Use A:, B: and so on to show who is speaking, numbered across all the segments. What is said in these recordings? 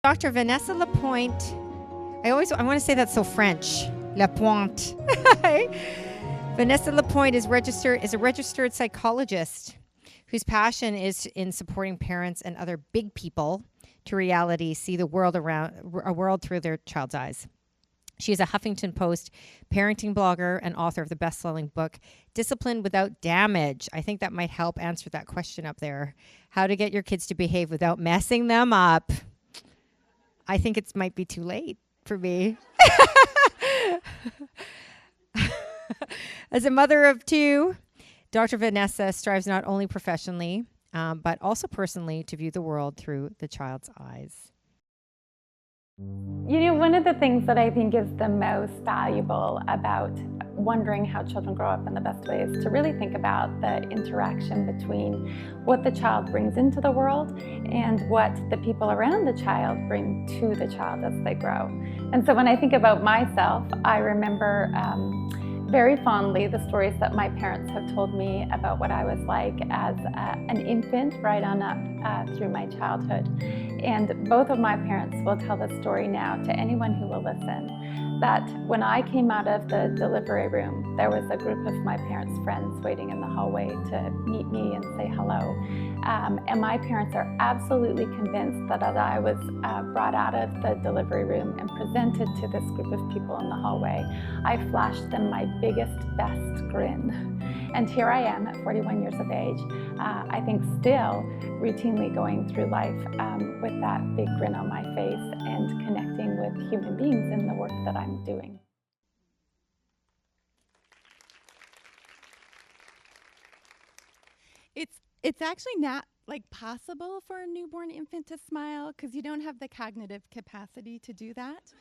A: Dr. Vanessa Lapointe. I want to say that's so French. Lapointe. Vanessa Lapointe is a registered psychologist whose passion is in supporting parents and other big people to see the world through their child's eyes. She is a Huffington Post parenting blogger and author of the best-selling book, Discipline Without Damage. I think that might help answer that question up there. How to get your kids to behave without messing them up. I think it might be too late for me. As a mother of two, Dr. Vanessa strives not only professionally, but also personally to view the world through the child's eyes.
B: You know, one of the things that I think is the most valuable about wondering how children grow up in the best way is to really think about the interaction between what the child brings into the world and what the people around the child bring to the child as they grow. And so when I think about myself, I remember very fondly the stories that my parents have told me about what I was like as an infant right on up through my childhood. And both of my parents will tell the story now to anyone who will listen, that when I came out of the delivery room, there was a group of my parents' friends waiting in the hallway to meet me and say hello. And my parents are absolutely convinced that as I was brought out of the delivery room and presented to this group of people in the hallway, I flashed them my biggest, best grin. And here I am at 41 years of age, I think still routinely going through life with that big grin on my face and connecting with human beings in the work that I'm doing.
C: It's actually not like possible for a newborn infant to smile because you don't have the cognitive capacity to do that.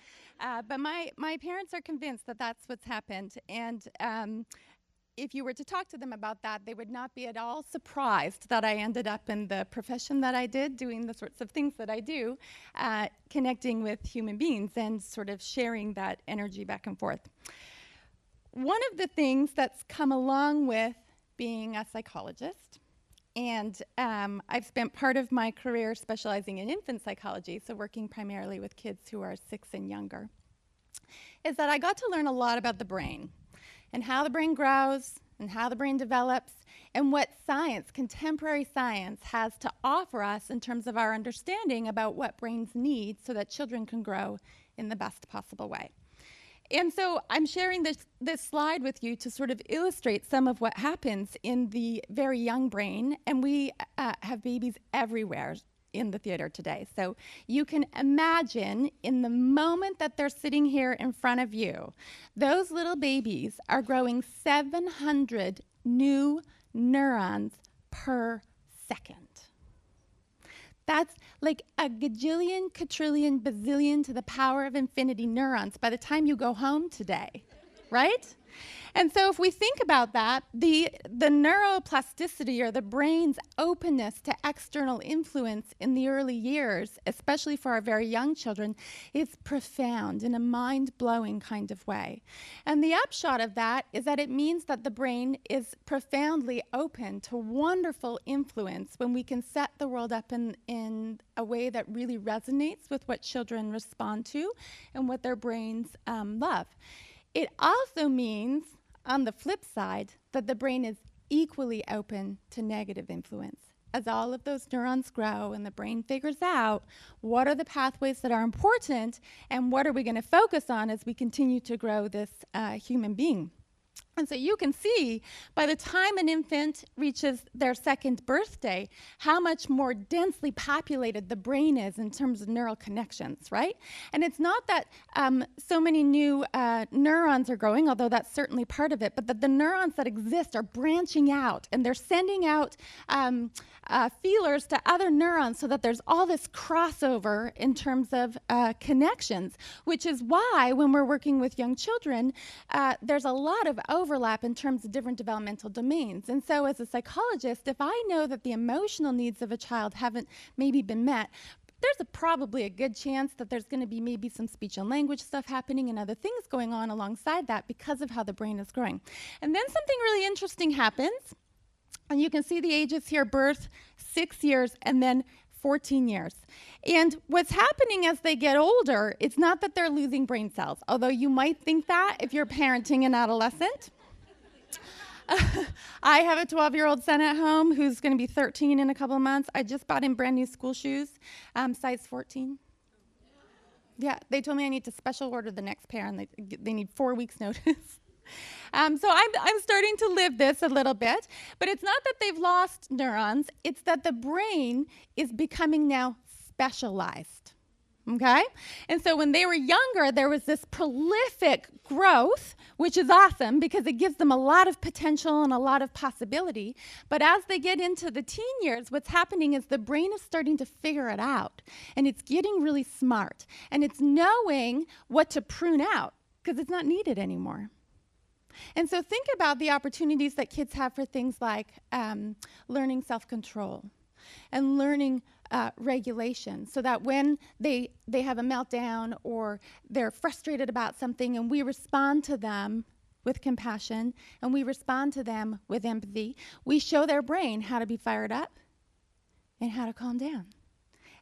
C: But my parents are convinced that that's what's happened. And if you were to talk to them about that, they would not be at all surprised that I ended up in the profession that I did, doing the sorts of things that I do, connecting with human beings and sort of sharing that energy back and forth. One of the things that's come along with being a psychologist, and I've spent part of my career specializing in infant psychology, so working primarily with kids who are 6 and younger, is that I got to learn a lot about the brain and how the brain grows and how the brain develops and what science, contemporary science, has to offer us in terms of our understanding about what brains need so that children can grow in the best possible way. And so I'm sharing this slide with you to sort of illustrate some of what happens in the very young brain. And we have babies everywhere in the theater today. So you can imagine in the moment that they're sitting here in front of you, those little babies are growing 700 new neurons per second. That's like a gajillion, quadrillion, bazillion to the power of infinity neurons by the time you go home today, right? And so if we think about that, the neuroplasticity or the brain's openness to external influence in the early years, especially for our very young children, is profound in a mind-blowing kind of way. And the upshot of that is that it means that the brain is profoundly open to wonderful influence when we can set the world up in a way that really resonates with what children respond to and what their brains love. It also means, on the flip side, that the brain is equally open to negative influence. As all of those neurons grow and the brain figures out what are the pathways that are important and what are we going to focus on as we continue to grow this human being. And so you can see by the time an infant reaches their second birthday, how much more densely populated the brain is in terms of neural connections, right? And it's not that so many new neurons are growing, although that's certainly part of it, but that the neurons that exist are branching out and they're sending out feelers to other neurons so that there's all this crossover in terms of connections, which is why when we're working with young children, there's a lot of overlap in terms of different developmental domains. And so as a psychologist, if I know that the emotional needs of a child haven't maybe been met, there's probably a good chance that there's going to be maybe some speech and language stuff happening and other things going on alongside that because of how the brain is growing. And then something really interesting happens. And you can see the ages here: birth, 6 years, and then 14 years. And what's happening as they get older, it's not that they're losing brain cells, although you might think that if you're parenting an adolescent. I have a 12-year-old son at home who's going to be 13 in a couple of months. I just bought him brand new school shoes, size 14. Yeah, they told me I need to special order the next pair, and they need 4 weeks notice. So I'm starting to live this a little bit, but it's not that they've lost neurons, it's that the brain is becoming now specialized, okay? And so when they were younger, there was this prolific growth, which is awesome because it gives them a lot of potential and a lot of possibility. But as they get into the teen years, what's happening is the brain is starting to figure it out, and it's getting really smart, and it's knowing what to prune out because it's not needed anymore. And so think about the opportunities that kids have for things like learning self-control and learning regulation, so that when they have a meltdown or they're frustrated about something and we respond to them with compassion and we respond to them with empathy, we show their brain how to be fired up and how to calm down.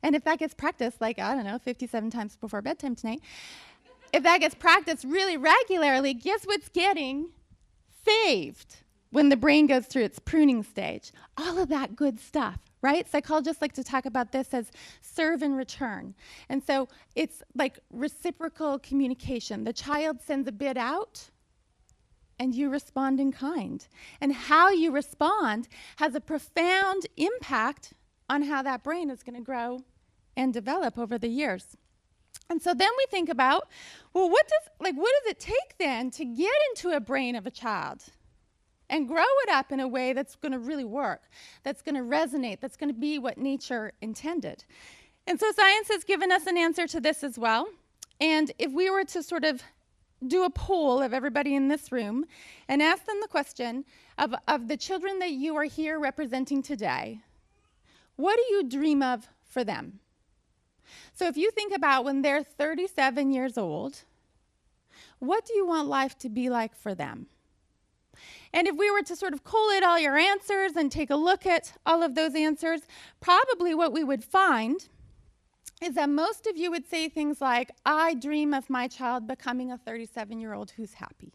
C: And if that gets practiced, like, I don't know, 57 times before bedtime tonight, if that gets practiced really regularly, guess what's getting saved when the brain goes through its pruning stage? All of that good stuff, right? Psychologists like to talk about this as serve and return. And so it's like reciprocal communication. The child sends a bit out, and you respond in kind. And how you respond has a profound impact on how that brain is going to grow and develop over the years. And so then we think about, well, what does it take then to get into a brain of a child and grow it up in a way that's going to really work, that's going to resonate, that's going to be what nature intended? And so science has given us an answer to this as well. And if we were to sort of do a poll of everybody in this room and ask them the question of the children that you are here representing today, what do you dream of for them? So if you think about when they're 37 years old, what do you want life to be like for them? And if we were to sort of collate all your answers and take a look at all of those answers, probably what we would find is that most of you would say things like, I dream of my child becoming a 37-year-old who's happy.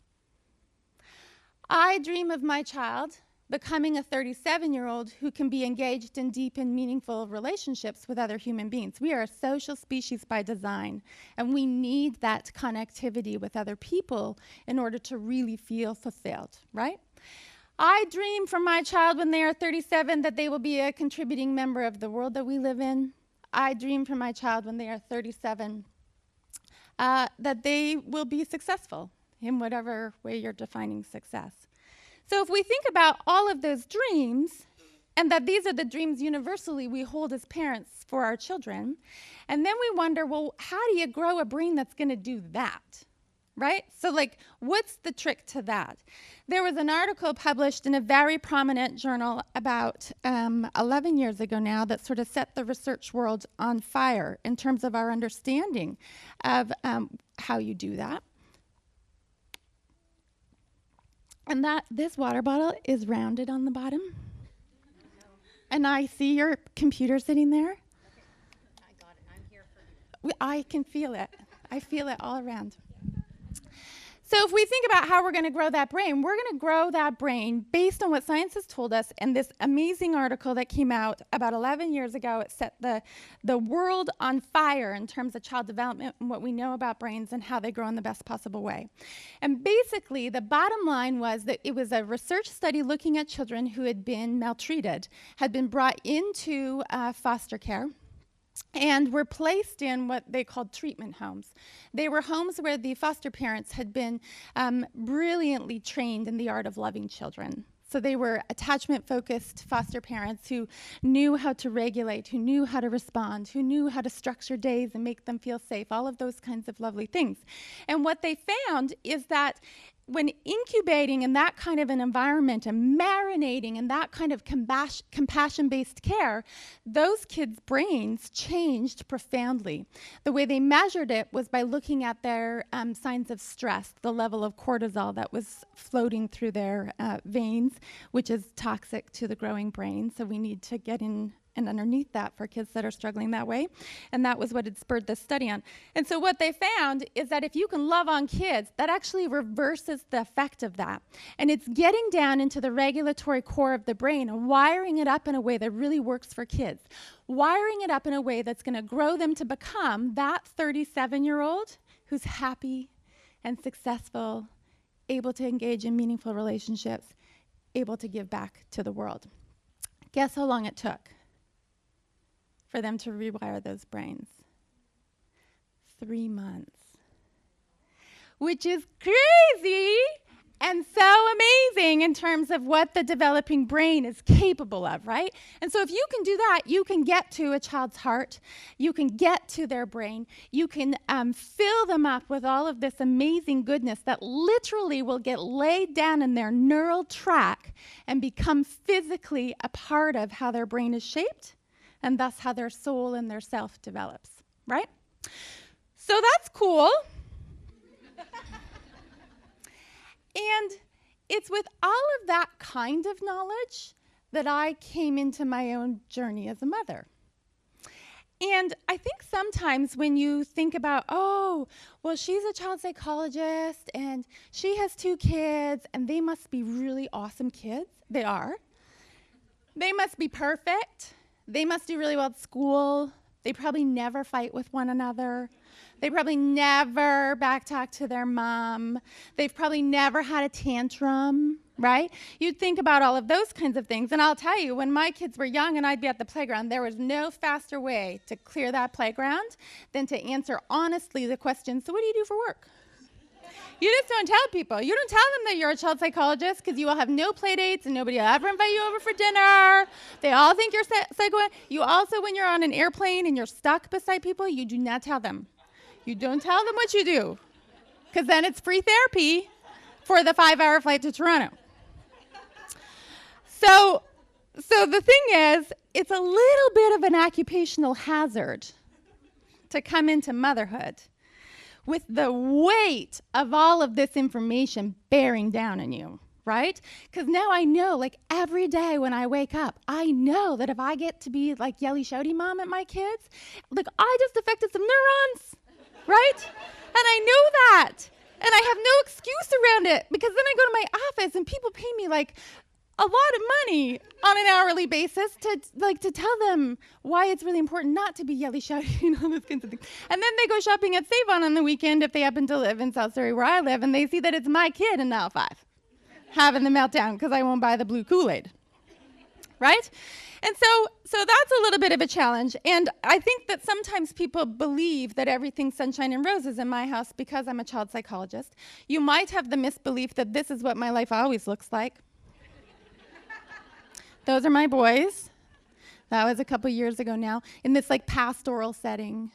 C: I dream of my child becoming a 37-year-old who can be engaged in deep and meaningful relationships with other human beings. We are a social species by design, and we need that connectivity with other people in order to really feel fulfilled, right? I dream for my child when they are 37 that they will be a contributing member of the world that we live in. I dream for my child when they are 37 that they will be successful in whatever way you're defining success. So if we think about all of those dreams, and that these are the dreams universally we hold as parents for our children, and then we wonder, well, how do you grow a brain that's going to do that, right? So like, what's the trick to that? There was an article published in a very prominent journal about 11 years ago now that sort of set the research world on fire in terms of our understanding of how you do that. And this water bottle is rounded on the bottom. And I see your computer sitting there.
A: I got it. I'm here for you.
C: I can feel it. I feel it all around. So if we think about how we're going to grow that brain, we're going to grow that brain based on what science has told us. And this amazing article that came out about 11 years ago, it set the world on fire in terms of child development and what we know about brains and how they grow in the best possible way. And basically, the bottom line was that it was a research study looking at children who had been maltreated, had been brought into foster care, and were placed in what they called treatment homes. They were homes where the foster parents had been brilliantly trained in the art of loving children. So they were attachment-focused foster parents who knew how to regulate, who knew how to respond, who knew how to structure days and make them feel safe, all of those kinds of lovely things. And what they found is that when incubating in that kind of an environment and marinating in that kind of compassion-based care, those kids' brains changed profoundly. The way they measured it was by looking at their signs of stress, the level of cortisol that was floating through their veins, which is toxic to the growing brain. So we need to get in and underneath that for kids that are struggling that way. And that was what had spurred this study on. And so what they found is that if you can love on kids, that actually reverses the effect of that. And it's getting down into the regulatory core of the brain and wiring it up in a way that really works for kids. Wiring it up in a way that's going to grow them to become that 37-year-old who's happy and successful, able to engage in meaningful relationships, able to give back to the world. Guess how long it took for them to rewire those brains? 3 months. Which is crazy and so amazing in terms of what the developing brain is capable of, right? And so if you can do that, you can get to a child's heart, you can get to their brain, you can fill them up with all of this amazing goodness that literally will get laid down in their neural track and become physically a part of how their brain is shaped, and thus how their soul and their self develops, right? So that's cool. And it's with all of that kind of knowledge that I came into my own journey as a mother. And I think sometimes when you think about, oh, well, she's a child psychologist and she has 2 kids and they must be really awesome kids. They are. They must be perfect. They must do really well at school. They probably never fight with one another. They probably never backtalk to their mom. They've probably never had a tantrum, right? You'd think about all of those kinds of things. And I'll tell you, when my kids were young and I'd be at the playground, there was no faster way to clear that playground than to answer honestly the question, so what do you do for work? You just don't tell people. You don't tell them that you're a child psychologist because you will have no play dates and nobody will ever invite you over for dinner. They all think you're psycho. You also, when you're on an airplane and you're stuck beside people, you do not tell them. You don't tell them what you do, because then it's free therapy for the 5-hour flight to Toronto. So the thing is, it's a little bit of an occupational hazard to come into motherhood with the weight of all of this information bearing down on you, right? Because now I know, like every day when I wake up, I know that if I get to be like yelly shouty mom at my kids, like I just affected some neurons. Right? And I know that. And I have no excuse around it because then I go to my office and people pay me like a lot of money on an hourly basis to tell them why it's really important not to be yelly shouty and all those kinds of things. And then they go shopping at Save On the weekend if they happen to live in South Surrey where I live, and they see that it's my kid in aisle 5 having the meltdown because I won't buy the blue Kool-Aid. Right? And so that's a little bit of a challenge. And I think that sometimes people believe that everything's sunshine and roses in my house because I'm a child psychologist. You might have the misbelief that this is what my life always looks like. Those are my boys. That was a couple years ago now, in this like pastoral setting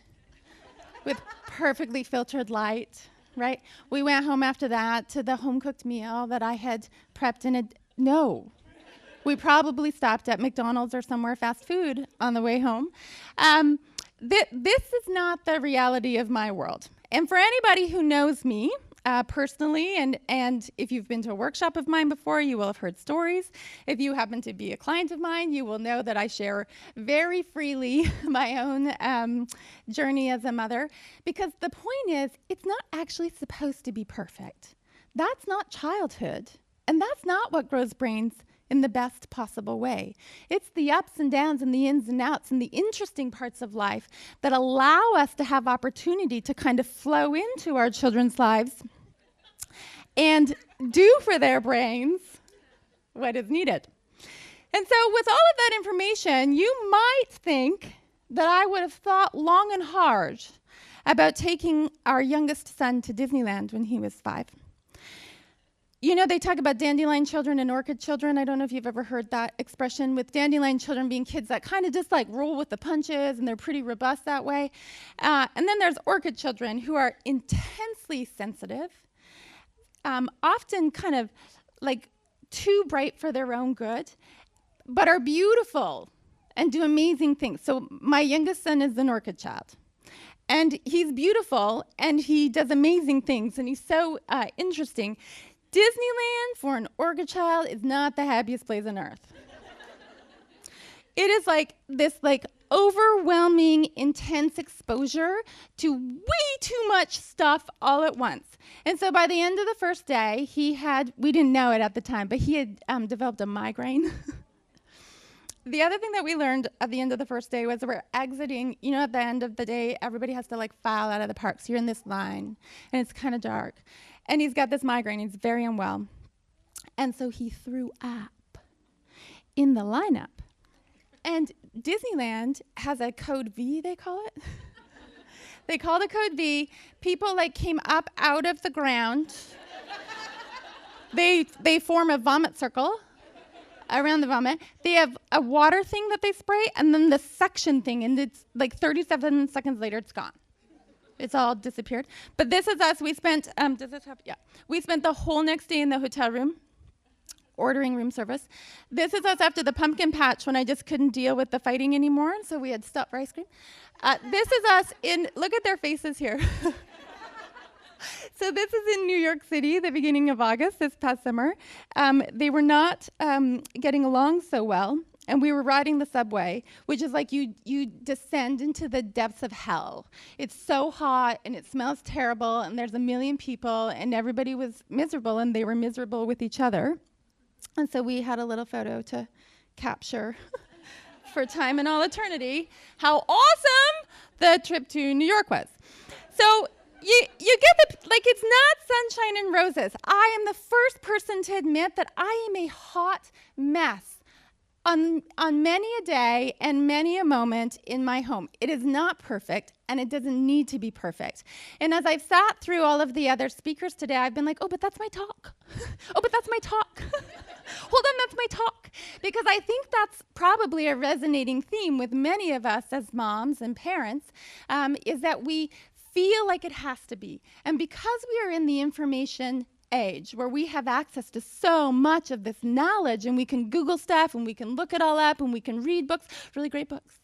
C: with perfectly filtered light, right? We went home after that to the home-cooked meal that I had prepped in no. We probably stopped at McDonald's or somewhere fast food on the way home. This is not the reality of my world. And for anybody who knows me personally, and if you've been to a workshop of mine before, you will have heard stories. If you happen to be a client of mine, you will know that I share very freely my own journey as a mother, because the point is, it's not actually supposed to be perfect. That's not childhood, and that's not what grows brains in the best possible way. It's the ups and downs and the ins and outs and the interesting parts of life that allow us to have opportunity to kind of flow into our children's lives and do for their brains what is needed. And so with all of that information, you might think that I would have thought long and hard about taking our youngest son to Disneyland when he was 5. You know, they talk about dandelion children and orchid children. I don't know if you've ever heard that expression, with dandelion children being kids that kind of just like roll with the punches and they're pretty robust that way. And then there's orchid children who are intensely sensitive, often kind of like too bright for their own good, but are beautiful and do amazing things. So my youngest son is an orchid child. And he's beautiful and he does amazing things and he's so interesting. Disneyland for an orchid child is not the happiest place on earth. It is like this like overwhelming, intense exposure to way too much stuff all at once. And so by the end of the first day, we didn't know it at the time, but he had developed a migraine. The other thing that we learned at the end of the first day was we're exiting, at the end of the day, everybody has to like file out of the park. So you're in this line and it's kind of dark. And he's got this migraine. He's very unwell. And so he threw up in the lineup. And Disneyland has a code V, they call it. They call the code V. People like came up out of the ground. They form a vomit circle around the vomit. They have a water thing that they spray, and then the suction thing, and it's like 37 seconds later, it's gone. It's all disappeared. But this is us. We spent, we spent the whole next day in the hotel room, ordering room service. This is us after the pumpkin patch when I just couldn't deal with the fighting anymore, and so we had stopped for ice cream. This is us look at their faces here. So this is in New York City, the beginning of August, this past summer. They were not getting along so well, and we were riding the subway, which is like you descend into the depths of hell. It's so hot, and it smells terrible, and there's a million people, and everybody was miserable, and they were miserable with each other. And so we had a little photo to capture for time and all eternity how awesome the trip to New York was. So you get it's not sunshine and roses. I am the first person to admit that I am a hot mess on many a day and many a moment in my home. It is not perfect, and it doesn't need to be perfect. And as I've sat through all of the other speakers today, I've been like, oh, but that's my talk. Oh, but that's my talk. Hold on, that's my talk. Because I think that's probably a resonating theme with many of us as moms and parents, is that we feel like it has to be. And because we are in the information age where we have access to so much of this knowledge, and we can Google stuff, and we can look it all up, and we can read books, really great books.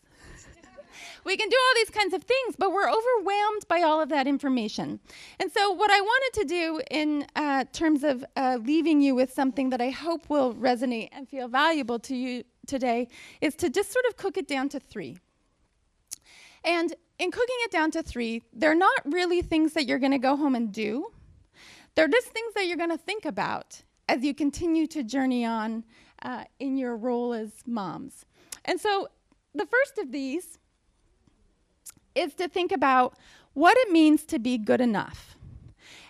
C: We can do all these kinds of things, but we're overwhelmed by all of that information. And so what I wanted to do in terms of leaving you with something that I hope will resonate and feel valuable to you today is to just sort of cook it down to 3. And in cooking it down to 3, they're not really things that you're going to go home and do. They're just things that you're going to think about as you continue to journey on in your role as moms. And so the first of these is to think about what it means to be good enough.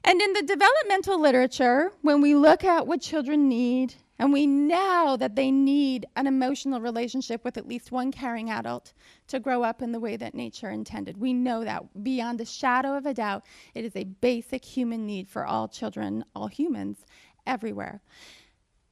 C: And in the developmental literature, when we look at what children need, and we know that they need an emotional relationship with at least one caring adult to grow up in the way that nature intended. We know that beyond a shadow of a doubt, it is a basic human need for all children, all humans, everywhere.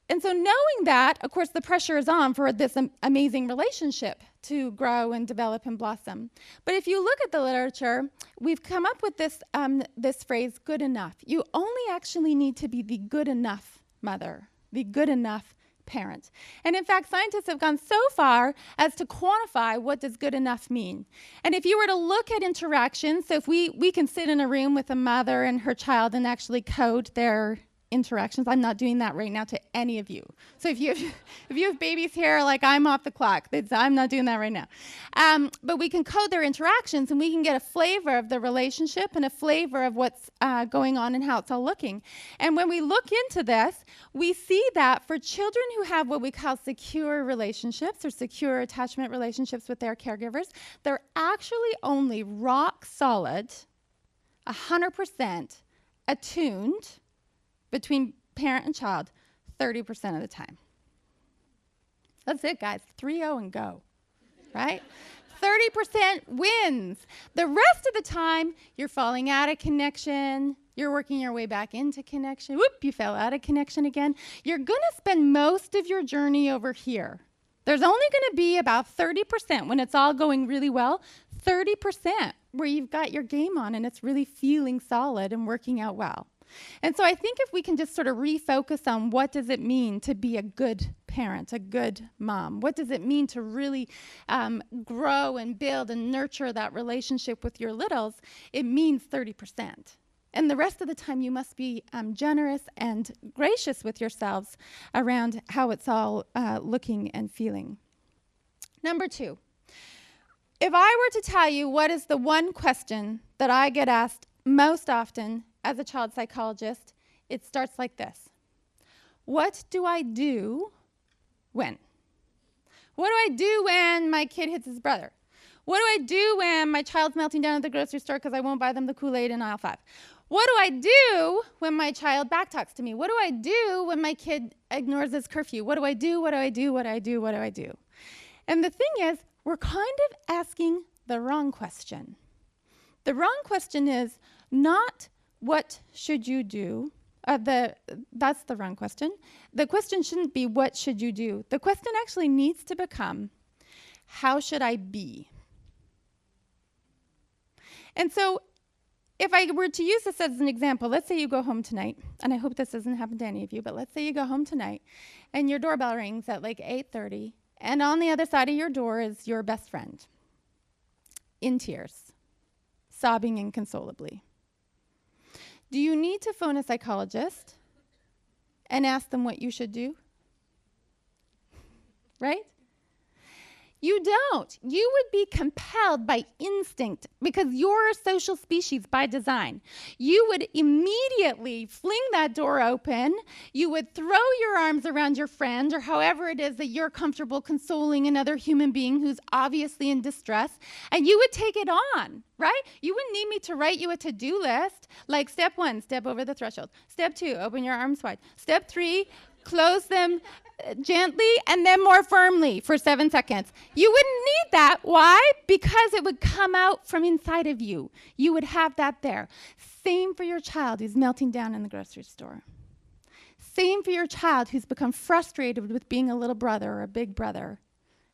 C: And so knowing that, of course, the pressure is on for this amazing relationship to grow and develop and blossom. But if you look at the literature, we've come up with this phrase, good enough. You only actually need to be the good enough mother, the good enough parent. And in fact, scientists have gone so far as to quantify what does good enough mean. And if you were to look at interactions, so if we can sit in a room with a mother and her child and actually code their interactions. I'm not doing that right now to any of you. So if you have babies here, like I'm off the clock. I'm not doing that right now. But we can code their interactions, and we can get a flavor of the relationship and a flavor of what's going on and how it's all looking. And when we look into this, we see that for children who have what we call secure relationships or secure attachment relationships with their caregivers, they're actually only rock solid, 100% attuned between parent and child 30% of the time. That's it, guys. 3-0 and go, right? 30% wins. The rest of the time, you're falling out of connection. You're working your way back into connection. Whoop, you fell out of connection again. You're going to spend most of your journey over here. There's only going to be about 30% when it's all going really well, 30% where you've got your game on and it's really feeling solid and working out well. And so I think if we can just sort of refocus on what does it mean to be a good parent, a good mom? What does it mean to really grow and build and nurture that relationship with your littles? It means 30%. And the rest of the time you must be generous and gracious with yourselves around how it's all looking and feeling. Number 2, if I were to tell you what is the one question that I get asked most often as a child psychologist, it starts like this. What do I do when? What do I do when my kid hits his brother? What do I do when my child's melting down at the grocery store because I won't buy them the Kool-Aid in aisle 5? What do I do when my child backtalks to me? What do I do when my kid ignores his curfew? What do I do? What do I do? What do I do? What do I do? And the thing is, we're kind of asking the wrong question. The wrong question is not what should you do? That's the wrong question. The question shouldn't be what should you do? The question actually needs to become how should I be? And so if I were to use this as an example, let's say you go home tonight, and I hope this doesn't happen to any of you, but let's say you go home tonight and your doorbell rings at like 8:30, and on the other side of your door is your best friend in tears, sobbing inconsolably. Do you need to phone a psychologist and ask them what you should do? Right? You don't. You would be compelled by instinct because you're a social species by design. You would immediately fling that door open. You would throw your arms around your friend or however it is that you're comfortable consoling another human being who's obviously in distress, and you would take it on, right? You wouldn't need me to write you a to-do list like step 1, step over the threshold. Step 2, open your arms wide. Step 3, close them gently and then more firmly for 7 seconds. You wouldn't need that. Why? Because it would come out from inside of you. You would have that there. Same for your child who's melting down in the grocery store. Same for your child who's become frustrated with being a little brother or a big brother,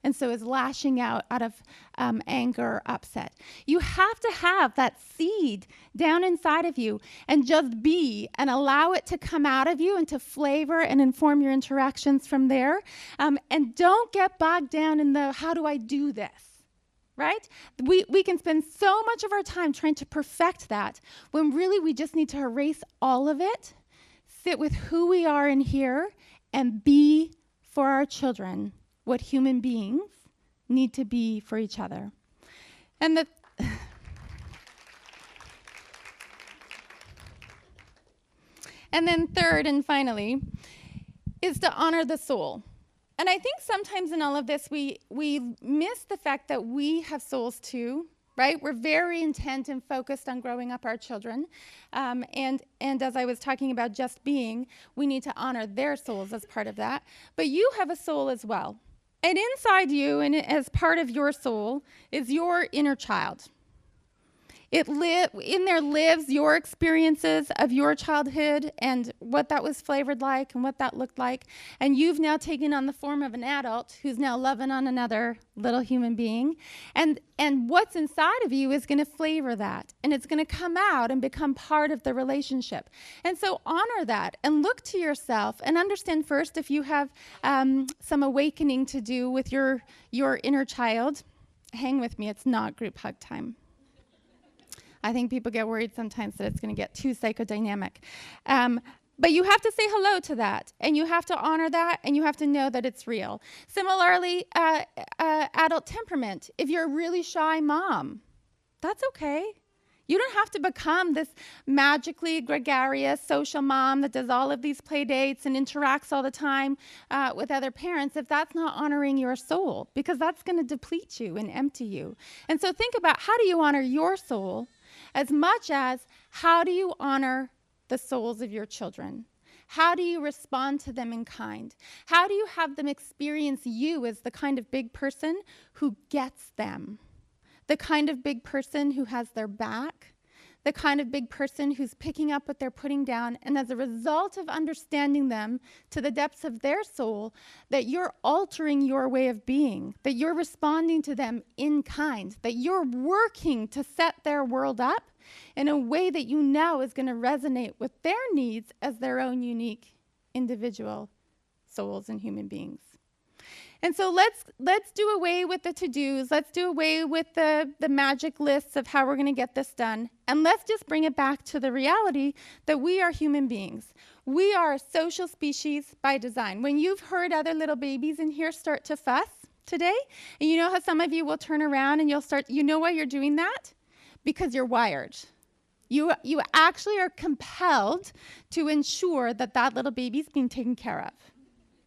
C: and so is lashing out of anger or upset. You have to have that seed down inside of you and just be and allow it to come out of you and to flavor and inform your interactions from there. And don't get bogged down in the how do I do this, right? We can spend so much of our time trying to perfect that when really we just need to erase all of it, sit with who we are in here, and be for our children what human beings need to be for each other. And then third and finally is to honor the soul. And I think sometimes in all of this we miss the fact that we have souls too, right? We're very intent and focused on growing up our children. And as I was talking about just being, we need to honor their souls as part of that. But you have a soul as well. And inside you, and as part of your soul, is your inner child. In there lives your experiences of your childhood and what that was flavored like and what that looked like. And you've now taken on the form of an adult who's now loving on another little human being. And what's inside of you is going to flavor that. And it's going to come out and become part of the relationship. And so honor that and look to yourself and understand first if you have some awakening to do with your inner child. Hang with me, it's not group hug time. I think people get worried sometimes that it's going to get too psychodynamic. But you have to say hello to that, and you have to honor that, and you have to know that it's real. Similarly, adult temperament. If you're a really shy mom, that's okay. You don't have to become this magically gregarious social mom that does all of these play dates and interacts all the time with other parents if that's not honoring your soul, because that's going to deplete you and empty you. And so think about how do you honor your soul as much as how do you honor the souls of your children? How do you respond to them in kind? How do you have them experience you as the kind of big person who gets them? The kind of big person who has their back, the kind of big person who's picking up what they're putting down, and as a result of understanding them to the depths of their soul, that you're altering your way of being, that you're responding to them in kind, that you're working to set their world up in a way that you know is going to resonate with their needs as their own unique individual souls and human beings. And so let's do away with the to-dos. Let's do away with the magic lists of how we're going to get this done. And let's just bring it back to the reality that we are human beings. We are a social species by design. When you've heard other little babies in here start to fuss, today. And you know how some of you will turn around and you'll start, you know why you're doing that? Because you're wired. You actually are compelled to ensure that that little baby's being taken care of,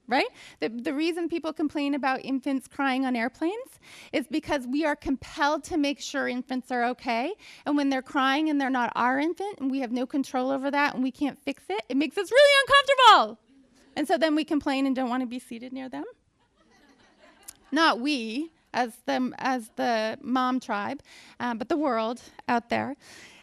C: right? The reason people complain about infants crying on airplanes is because we are compelled to make sure infants are okay. And when they're crying and they're not our infant and we have no control over that and we can't fix it, it makes us really uncomfortable. And so then we complain and don't want to be seated near them. Not we, as the mom tribe, but the world out there.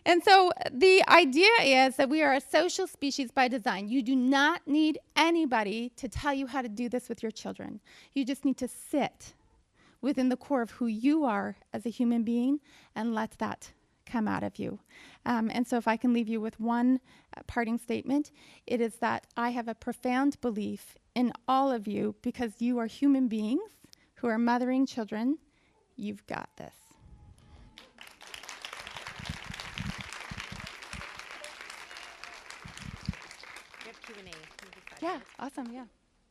C: And so the idea is that we are a social species by design. You do not need anybody to tell you how to do this with your children. You just need to sit within the core of who you are as a human being and let that come out of you. And so if I can leave you with one parting statement, it is that I have a profound belief in all of you because you are human beings who are mothering children. You've got this.
A: Q&A.
C: Yeah, awesome, yeah.